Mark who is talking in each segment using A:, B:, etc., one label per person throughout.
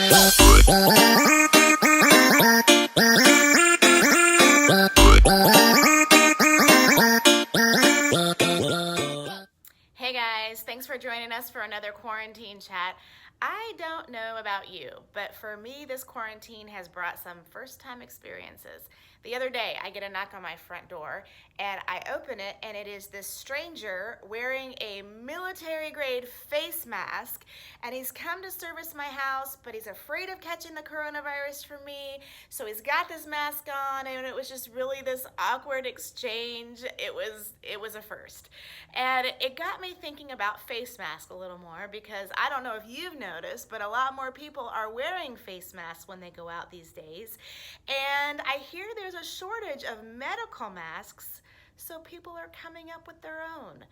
A: Hey guys, thanks for joining us for another quarantine chat. I don't know about you, but for me, this quarantine has brought some first-time experiences. The other day, I get a knock on my front door, and I open it, and it is this stranger wearing a military-grade face mask, and he's come to service my house, but he's afraid of catching the coronavirus from me, so he's got this mask on, and it was just really this awkward exchange. It was a first. And it got me thinking about face masks a little more, because I don't know if you've noticed, but a lot more people are wearing face masks when they go out these days. And I hear there's a shortage of medical masks, so people are coming up with their own.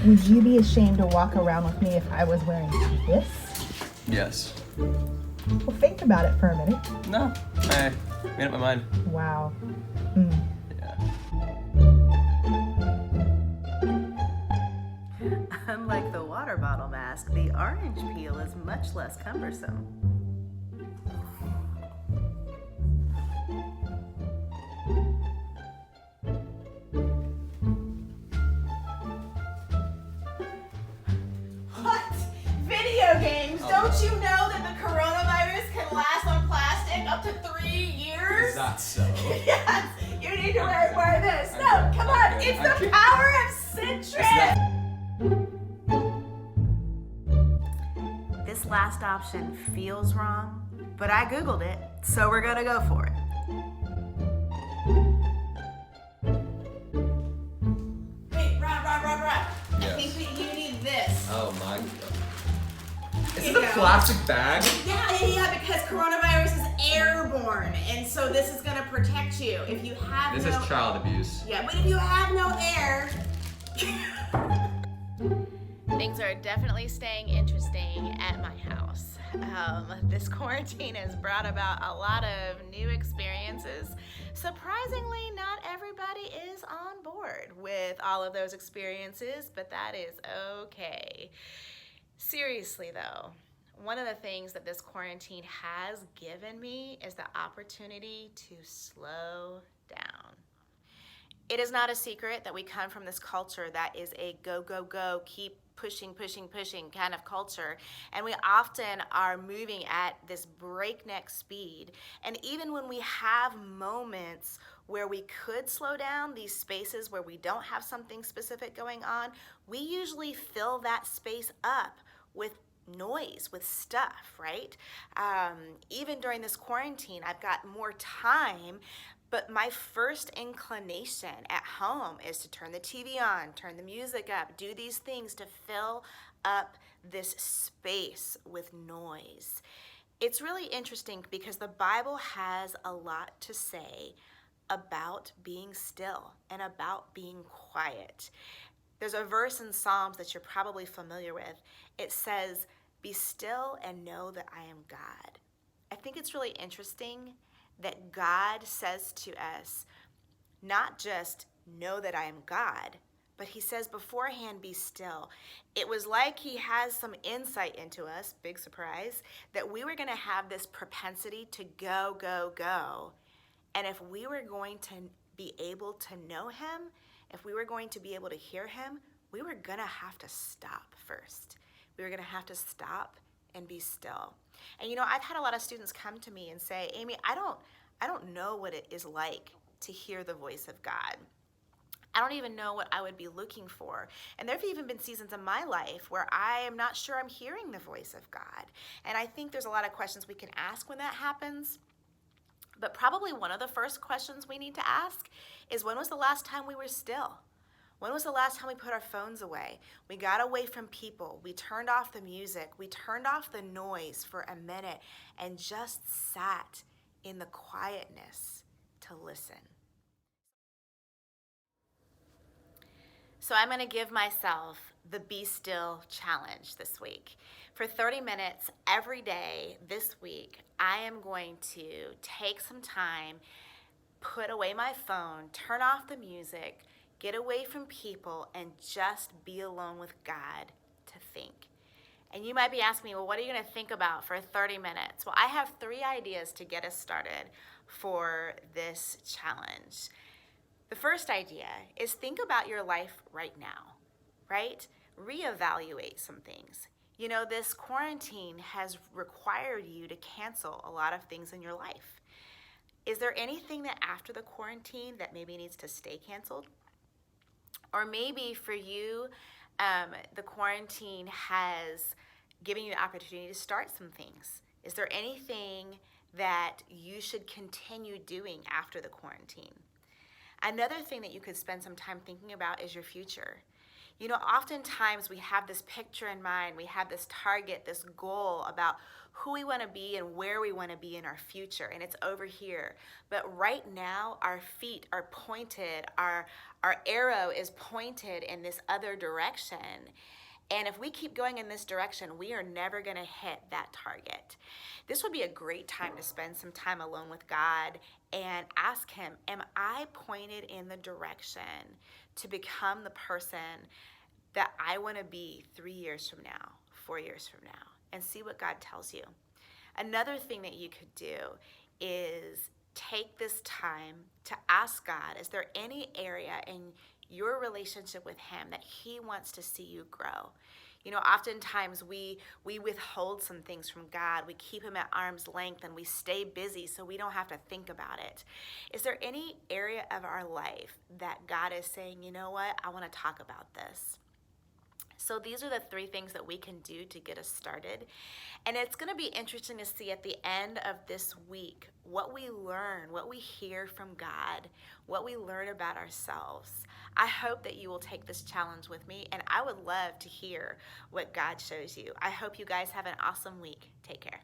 B: Would you be ashamed to walk around with me if I was wearing this?
C: Yes.
B: Well, think about it for a minute.
C: No, I made up my mind.
B: Wow.
C: Yeah.
D: Unlike the water bottle mask, the orange peel is much less cumbersome.
A: What? Video games? Don't you know that the coronavirus can last on plastic up to 3 years?
C: Is that so?
A: Yes, you need to wear this. No, come on, it's the power of citrus.
D: This last option feels wrong, but I Googled it, so we're gonna go for it.
A: Wait, Rob.
C: Yes.
A: I think that you need this.
C: Oh my god. Is
A: You
C: it a
A: know.
C: plastic bag?
A: Yeah, because coronavirus is airborne, and so this is gonna protect you. If you have
C: This
A: no
C: is child abuse.
A: Yeah, but if you have no air. Things are definitely staying interesting at my house. This quarantine has brought about a lot of new experiences. Surprisingly, not everybody is on board with all of those experiences, but that is okay. Seriously though, one of the things that this quarantine has given me is the opportunity to slow down. It is not a secret that we come from this culture that is a go, keep pushing kind of culture. And we often are moving at this breakneck speed. And even when we have moments where we could slow down, these spaces where we don't have something specific going on, we usually fill that space up with noise, with stuff, right? Even during this quarantine, I've got more time, but my first inclination at home is to turn the TV on, turn the music up, do these things to fill up this space with noise. It's really interesting because the Bible has a lot to say about being still and about being quiet. There's a verse in Psalms that you're probably familiar with. It says, "Be still and know that I am God." I think it's really interesting that God says to us, not just know that I am God, but he says beforehand, be still. It was like he has some insight into us, big surprise, that we were gonna have this propensity to go. And if we were going to be able to know him, if we were going to be able to hear him, we were gonna have to stop first. We were gonna have to stop and be still. And you know, I've had a lot of students come to me and say, Amy, I don't know what it is like to hear the voice of God. I don't even know what I would be looking for. And there have even been seasons in my life where I am not sure I'm hearing the voice of God. And I think there's a lot of questions we can ask when that happens. But probably one of the first questions we need to ask is, when was the last time we were still? When was the last time we put our phones away? We got away from people. We turned off the music. We turned off the noise for a minute and just sat in the quietness to listen. So I'm going to give myself the Be Still Challenge this week. For 30 minutes every day this week, I am going to take some time, put away my phone, turn off the music, get away from people, and just be alone with God to think. And you might be asking me, well, what are you going to think about for 30 minutes? Well, I have 3 ideas to get us started for this challenge. The first idea is think about your life right now, right? Reevaluate some things. You know, this quarantine has required you to cancel a lot of things in your life. Is there anything that after the quarantine that maybe needs to stay canceled? Or maybe for you, the quarantine has given you the opportunity to start some things. Is there anything that you should continue doing after the quarantine? Another thing that you could spend some time thinking about is your future. You know, oftentimes we have this picture in mind, we have this target, this goal about who we want to be and where we want to be in our future, and it's over here. But right now, our feet are pointed, our arrow is pointed in this other direction. And if we keep going in this direction, we are never going to hit that target. This would be a great time to spend some time alone with God and ask Him, am I pointed in the direction to become the person that I want to be 3 years from now, 4 years from now? And see what God tells you. Another thing that you could do is take this time to ask God, is there any area in your relationship with Him that He wants to see you grow? You know, oftentimes we withhold some things from God. We keep Him at arm's length and we stay busy so we don't have to think about it. Is there any area of our life that God is saying, you know what, I want to talk about this? So these are the 3 things that we can do to get us started. And it's going to be interesting to see at the end of this week what we learn, what we hear from God, what we learn about ourselves. I hope that you will take this challenge with me, and I would love to hear what God shows you. I hope you guys have an awesome week. Take care.